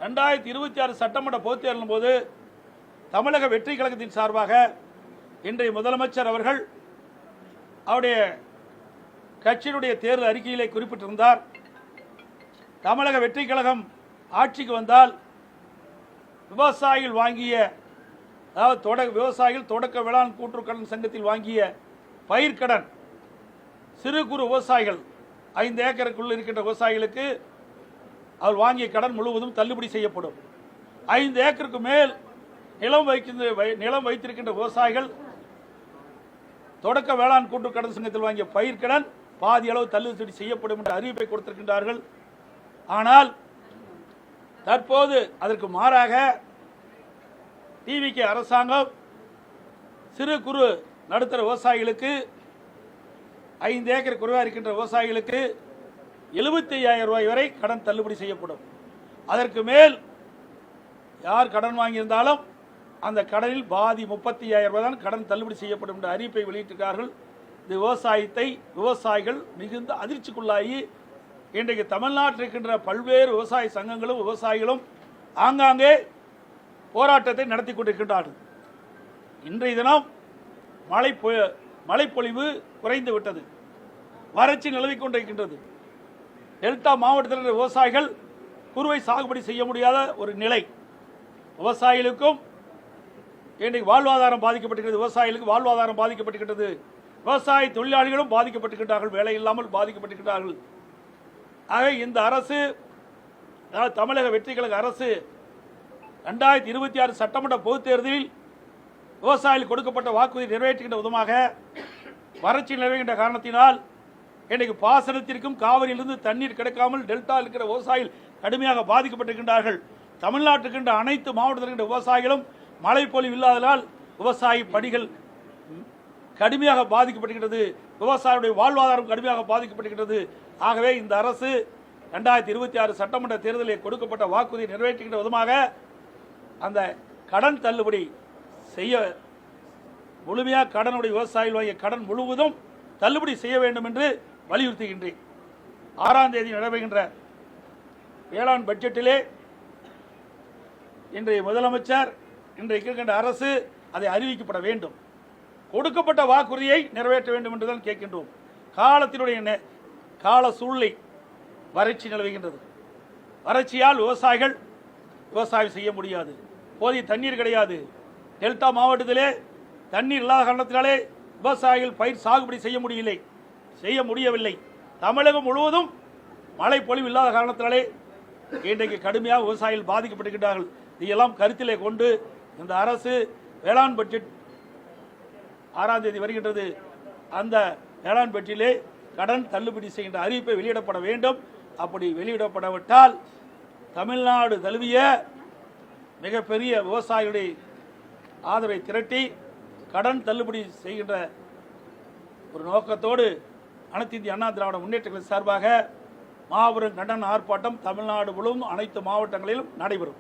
2026 சட்டமன்ற பொதுத் தேர்தலின் போது தமிழக வெற்றி கழகத்தின் சார்பாக இன்றைய முதலமைச்சர் அவர்கள் அவருடைய கட்சியினுடைய தேர்தல் அறிக்கையிலே குறிப்பிட்டிருந்தார். தமிழக வெற்றி கழகம் ஆட்சிக்கு வந்தால் விவசாயிகள் வாங்கிய, அதாவது விவசாயிகள் தொடக்க வேளாண் கூட்டுறவு சங்கத்தில் வாங்கிய பயிர்க்கடன், சிறு குறு விவசாயிகள் 5 ஏக்கருக்குள் இருக்கின்ற விவசாயிகளுக்கு அவர் வாங்கிய கடன் முழுவதும் தள்ளுபடி செய்யப்படும். 5 ஏக்கருக்கு மேல் நிலம் வைத்திருக்கின்ற விவசாயிகள் தொடக்க வேளாண் கூட்டுறவு கடன் சங்கத்தில் வாங்கிய பயிர்க்கடன் பாதி அளவு தள்ளுபடி செய்யப்படும் என்ற அறிவிப்பை கொடுத்திருக்கின்றார்கள். ஆனால் தற்போது அதற்கு மாறாக டிவிகே அரசாங்கம் சிறு குறு நடுத்தர விவசாயிகளுக்கு 5 ஏக்கர் குறைவாக இருக்கின்ற விவசாயிகளுக்கு 75,000 ரூபாய் வரை கடன் தள்ளுபடி செய்யப்படும். அதற்கு மேல் யார் கடன் வாங்கியிருந்தாலும் அந்த கடனில் பாதி 35,000 ரூபாய் தான் கடன் தள்ளுபடி செய்யப்படும் என்ற அறிவிப்பை வெளியிட்டிருக்கிறார்கள். இந்த விவசாயிகள் மிகுந்த அதிர்ச்சிக்குள்ளாகி இன்றைக்கு தமிழ்நாட்டில் இருக்கின்ற பல்வேறு விவசாய சங்கங்களும் விவசாயிகளும் ஆங்காங்கே போராட்டத்தை நடத்தி கொண்டிருக்கின்றார்கள். இன்றைய தினம் மழைப்பொழிவு குறைந்து விட்டது, வறட்சி நிலவிக் கொண்டிருக்கின்றது. டெல்டா மாவட்டத்தில் விவசாயிகள் குறுவை சாகுபடி செய்ய முடியாத ஒரு நிலை. விவசாயிகளுக்கும் இன்றைக்கு வாழ்வாதாரம் பாதிக்கப்பட்டிருக்கிறது, விவசாயிகளுக்கு வாழ்வாதாரம் பாதிக்கப்பட்டிருக்கிறது. விவசாய தொழிலாளிகளும் பாதிக்கப்பட்டிருக்கிறார்கள், வேலை இல்லாமல் பாதிக்கப்பட்டிருக்கிறார்கள். ஆக இந்த அரசு, அதாவது தமிழக வெற்றி கழக அரசு 2026 சட்டமன்ற பொதுத் தேர்தலில் விவசாயிகளுக்கு கொடுக்கப்பட்ட வாக்குறுதி நிறைவேற்றுகின்ற விதமாக வறட்சி நிலவுகின்ற காரணத்தினால் இன்றைக்கு பாசனத்திற்கும் காவிரியிலிருந்து தண்ணீர் கிடைக்காமல் டெல்டா இருக்கிற விவசாயிகள் கடுமையாக பாதிக்கப்பட்டிருக்கின்றார்கள். தமிழ்நாட்டில் இருக்கின்ற அனைத்து மாவட்டத்தில் இருக்கின்ற விவசாயிகளும் மழை பொழிவு இல்லாததால் விவசாய பணிகள் கடுமையாக பாதிக்கப்பட்டிருக்கிறது, விவசாயிகளுடைய வாழ்வாதாரம் கடுமையாக பாதிக்கப்பட்டிருக்கிறது. ஆகவே இந்த அரசு 2026 சட்டமன்ற தேர்தலில் கொடுக்கப்பட்ட வாக்குறுதி நிறைவேற்றுகின்ற விதமாக அந்த கடன் தள்ளுபடி செய்ய, முழுமையாக கடனுடைய விவசாயிகள் வாங்கிய கடன் முழுவதும் தள்ளுபடி செய்ய வேண்டும் என்று வலியுறுத்துகின்றேன். 6ஆம் தேதி நடைபெறுகின்ற வேளாண் பட்ஜெட்டிலே இன்றைய முதலமைச்சர், இன்றைக்கு இருக்கின்ற அரசு அதை அறிவிக்கப்பட வேண்டும். கொடுக்கப்பட்ட வாக்குறுதியை நிறைவேற்ற வேண்டும் என்றுதான் கேட்கின்றோம். காலத்தினுடைய கால சூழ்நிலை வறட்சி நிலவுகின்றது. வறட்சியால் விவசாயிகள் விவசாயம் செய்ய முடியாது, போதிய தண்ணீர் கிடையாது. டெல்டா மாவட்டத்திலே தண்ணீர் இல்லாத காரணத்தினாலே விவசாயிகள் பயிர் சாகுபடி செய்ய முடியவில்லை. தமிழகம் முழுவதும் மழை பொழிவு இல்லாத காரணத்தினாலே இன்றைக்கு கடுமையாக விவசாயிகள் பாதிக்கப்பட்டிருக்கிறார்கள். இதையெல்லாம் கருத்திலே கொண்டு இந்த அரசு வேளாண் பட்ஜெட் 6ஆம் தேதி வருகின்றது. அந்த வேளாண் பட்ஜெட்டிலே கடன் தள்ளுபடி செய்கின்ற அறிவிப்பை வெளியிடப்பட வேண்டும். அப்படி வெளியிடப்படவிட்டால் தமிழ்நாடு தழுவிய மிகப்பெரிய விவசாயிகளுடைய ஆதரவை திரட்டி கடன் தள்ளுபடி செய்கின்ற ஒரு நோக்கத்தோடு அனைத்து இந்திய அண்ணா திராவிட முன்னேற்றங்கள் சார்பாக மாபெரும் கண்டன ஆர்ப்பாட்டம் தமிழ்நாடு முழுவதும் அனைத்து மாவட்டங்களிலும் நடைபெறும்.